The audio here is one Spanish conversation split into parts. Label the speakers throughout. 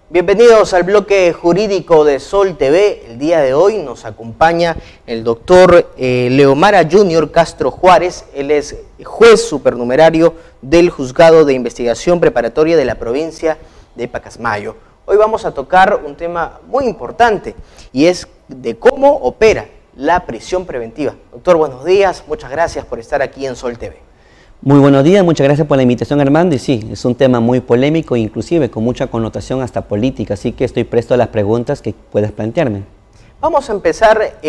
Speaker 1: Bienvenidos al bloque jurídico de Sol TV. El día de hoy nos acompaña el doctor Leomara Junior Castro Juárez. Él es juez supernumerario del Juzgado de Investigación Preparatoria de la provincia de Pacasmayo. Hoy vamos a tocar un tema muy importante y es de cómo opera la prisión preventiva. Doctor, buenos días. Muchas gracias por estar aquí en Sol TV.
Speaker 2: Muy buenos días, muchas gracias por la invitación, Armando. Y sí, es un tema muy polémico e inclusive con mucha connotación hasta política, así que estoy presto a las preguntas que puedas plantearme.
Speaker 1: Vamos a empezar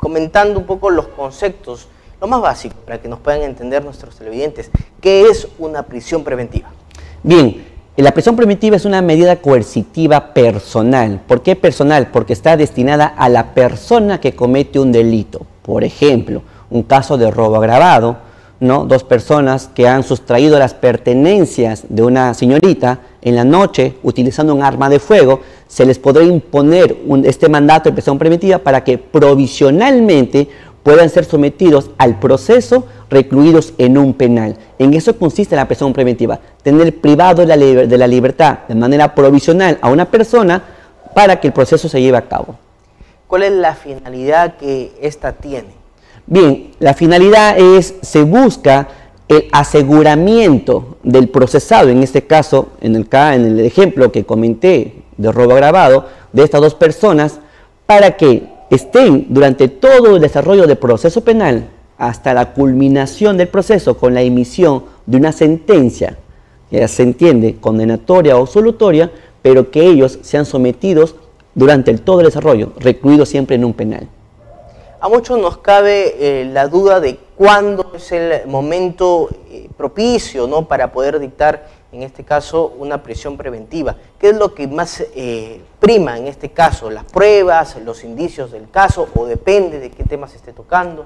Speaker 1: comentando un poco los conceptos, lo más básico, para que nos puedan entender nuestros televidentes. ¿Qué es una prisión preventiva?
Speaker 2: Bien, la prisión preventiva es una medida coercitiva personal. ¿Por qué personal? Porque está destinada a la persona que comete un delito. Por ejemplo, un caso de robo agravado, ¿no? Dos personas que han sustraído las pertenencias de una señorita en la noche utilizando un arma de fuego, se les podrá imponer este mandato de prisión preventiva para que provisionalmente puedan ser sometidos al proceso recluidos en un penal. En eso consiste la prisión preventiva, tener privado de la libertad de manera provisional a una persona para que el proceso se lleve a cabo.
Speaker 1: ¿Cuál es la finalidad que ésta tiene?
Speaker 2: Bien, la finalidad se busca el aseguramiento del procesado, en este caso, en el ejemplo que comenté de robo agravado, de estas dos personas, para que estén durante todo el desarrollo del proceso penal hasta la culminación del proceso con la emisión de una sentencia, que se entiende condenatoria o absolutoria, pero que ellos sean sometidos durante todo el desarrollo, recluidos siempre en un penal.
Speaker 1: A muchos nos cabe la duda de cuándo es el momento propicio, ¿no?, para poder dictar, en este caso, una prisión preventiva. ¿Qué es lo que más prima en este caso? ¿Las pruebas, los indicios del caso, o depende de qué tema se esté tocando?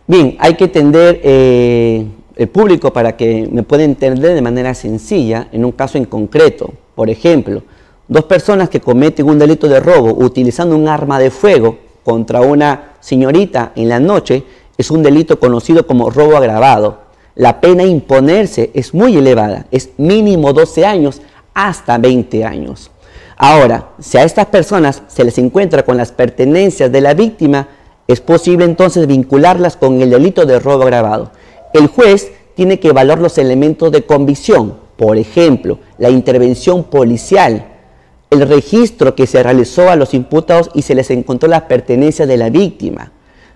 Speaker 2: Bien, hay que entender el público para que me pueda entender de manera sencilla en un caso en concreto. Por ejemplo, dos personas que cometen un delito de robo utilizando un arma de fuego contra una señorita en la noche es un delito conocido como robo agravado. La pena a imponerse es muy elevada, es mínimo 12 años hasta 20 años. Ahora, si a estas personas se les encuentra con las pertenencias de la víctima, es posible entonces vincularlas con el delito de robo agravado. El juez tiene que evaluar los elementos de convicción, por ejemplo, la intervención policial, el registro que se realizó a los imputados y se les encontró las pertenencias de la víctima.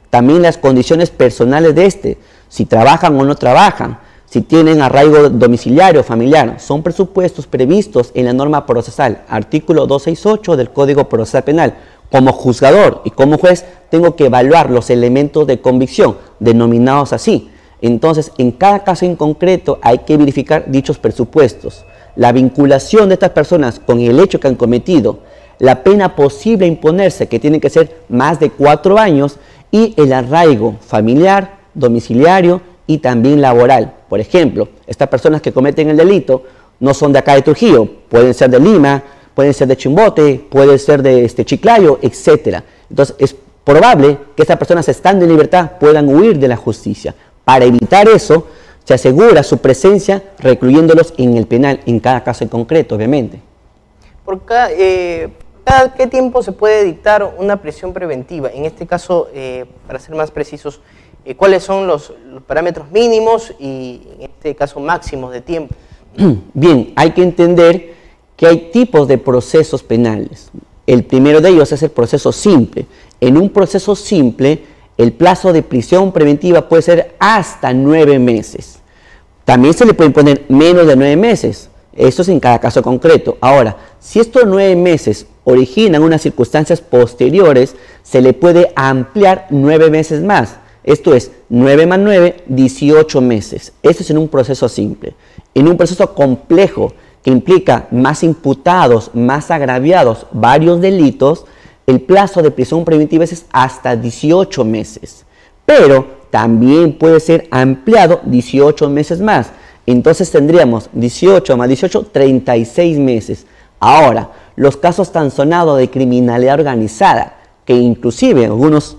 Speaker 2: También las condiciones personales de si trabajan o no trabajan, si tienen arraigo domiciliario o familiar. Son presupuestos previstos en la norma procesal, artículo 268 del Código Procesal Penal. Como juzgador y como juez tengo que evaluar los elementos de convicción, denominados así. Entonces, en cada caso en concreto hay que verificar dichos presupuestos. La vinculación de estas personas con el hecho que han cometido, la pena posible a imponerse, que tiene que ser más de 4 años, y el arraigo familiar, domiciliario y también laboral. Por ejemplo, estas personas que cometen el delito no son de acá de Trujillo, pueden ser de Lima, pueden ser de Chimbote, pueden ser de Chiclayo, etc. Entonces, es probable que estas personas, estando en libertad, puedan huir de la justicia. Para evitar eso, se asegura su presencia recluyéndolos en el penal, en cada caso en concreto, obviamente.
Speaker 1: ¿Por cada qué tiempo se puede dictar una prisión preventiva? En este caso, para ser más precisos, ¿cuáles son los parámetros mínimos y, en este caso, máximos de tiempo?
Speaker 2: Bien, hay que entender que hay tipos de procesos penales. El primero de ellos es el proceso simple. En un proceso simple, el plazo de prisión preventiva puede ser hasta 9 meses. También se le puede poner menos de 9 meses. Esto es en cada caso concreto. Ahora, si estos 9 meses originan unas circunstancias posteriores, se le puede ampliar 9 meses más. Esto es 9 más 9, 18 meses. Esto es en un proceso simple. En un proceso complejo que implica más imputados, más agraviados, varios delitos, el plazo de prisión preventiva es hasta 18 meses. Pero también puede ser ampliado 18 meses más. Entonces tendríamos 18 más 18, 36 meses. Ahora, los casos tan sonados de criminalidad organizada, que inclusive algunos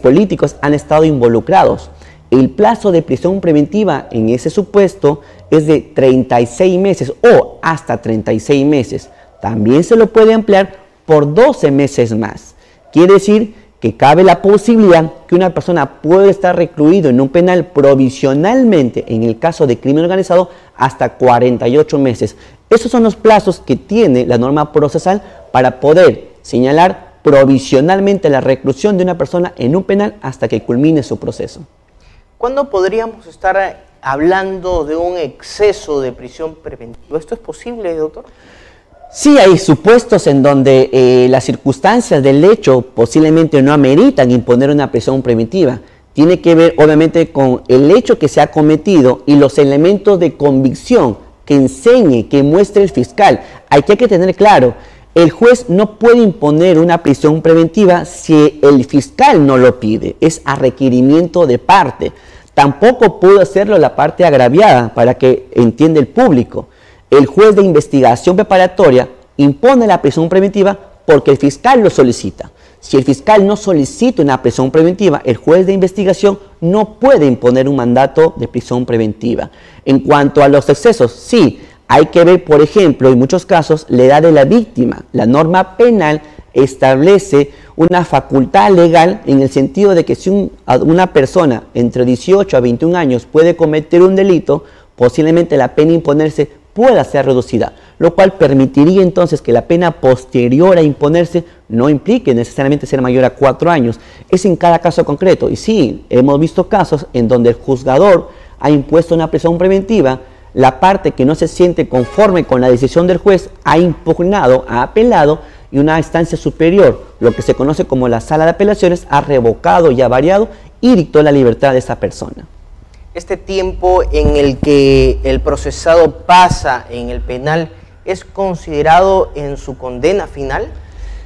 Speaker 2: políticos han estado involucrados, el plazo de prisión preventiva en ese supuesto es de 36 meses o hasta 36 meses. también se lo puede ampliar por 12 meses más. Quiere decir que cabe la posibilidad que una persona puede estar recluido en un penal provisionalmente, en el caso de crimen organizado, hasta 48 meses. Esos son los plazos que tiene la norma procesal para poder señalar provisionalmente la reclusión de una persona en un penal hasta que culmine su proceso.
Speaker 1: ¿Cuándo podríamos estar hablando de un exceso de prisión preventiva? ¿Esto es posible, doctor?
Speaker 2: Sí, hay supuestos en donde las circunstancias del hecho posiblemente no ameritan imponer una prisión preventiva. Tiene que ver obviamente con el hecho que se ha cometido y los elementos de convicción que enseñe, que muestre el fiscal. Hay que tener claro, el juez no puede imponer una prisión preventiva si el fiscal no lo pide, es a requerimiento de parte. Tampoco puede hacerlo la parte agraviada, para que entienda el público. El juez de investigación preparatoria impone la prisión preventiva porque el fiscal lo solicita. Si el fiscal no solicita una prisión preventiva, el juez de investigación no puede imponer un mandato de prisión preventiva. En cuanto a los excesos, sí, hay que ver, por ejemplo, en muchos casos, la edad de la víctima. La norma penal establece una facultad legal en el sentido de que si una persona entre 18 a 21 años puede cometer un delito, posiblemente la pena a imponerse pueda ser reducida, lo cual permitiría entonces que la pena posterior a imponerse no implique necesariamente ser mayor a 4 años. Es en cada caso concreto. Y sí, hemos visto casos en donde el juzgador ha impuesto una prisión preventiva, la parte que no se siente conforme con la decisión del juez ha impugnado, ha apelado, y una instancia superior, lo que se conoce como la sala de apelaciones, ha revocado y ha variado y dictó la libertad de esa persona.
Speaker 1: Este tiempo en el que el procesado pasa en el penal, ¿es considerado en su condena final?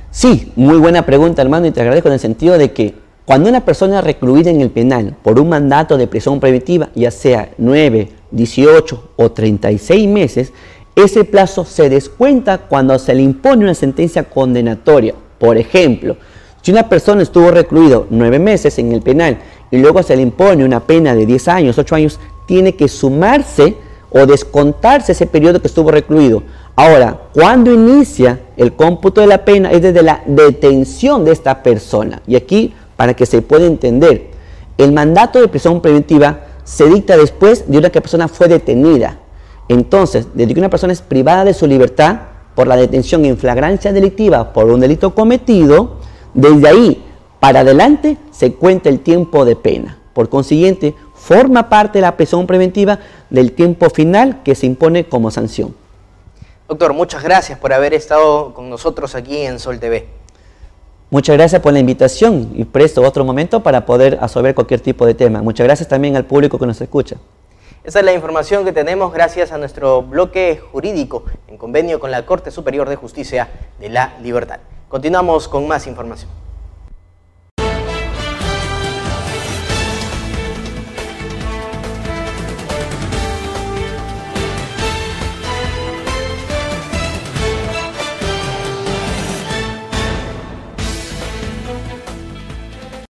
Speaker 2: Sí, muy buena pregunta, hermano, y te agradezco en el sentido de que cuando una persona es recluida en el penal por un mandato de prisión preventiva, ya sea 9, 18 o 36 meses, ese plazo se descuenta cuando se le impone una sentencia condenatoria. Por ejemplo, si una persona estuvo recluido 9 meses en el penal y luego se le impone una pena de 10 años, 8 años, tiene que sumarse o descontarse ese periodo que estuvo recluido. Ahora, cuando inicia el cómputo de la pena es desde la detención de esta persona. Y aquí, para que se pueda entender, el mandato de prisión preventiva se dicta después de que la persona fue detenida. Entonces, desde que una persona es privada de su libertad por la detención en flagrancia delictiva por un delito cometido, desde ahí para adelante se cuenta el tiempo de pena. Por consiguiente, forma parte de la prisión preventiva del tiempo final que se impone como sanción.
Speaker 1: Doctor, muchas gracias por haber estado con nosotros aquí en Sol TV.
Speaker 2: Muchas gracias por la invitación y presto otro momento para poder absorber cualquier tipo de tema. Muchas gracias también al público que nos escucha.
Speaker 1: Esa es la información que tenemos gracias a nuestro bloque jurídico en convenio con la Corte Superior de Justicia de la Libertad. Continuamos con más información.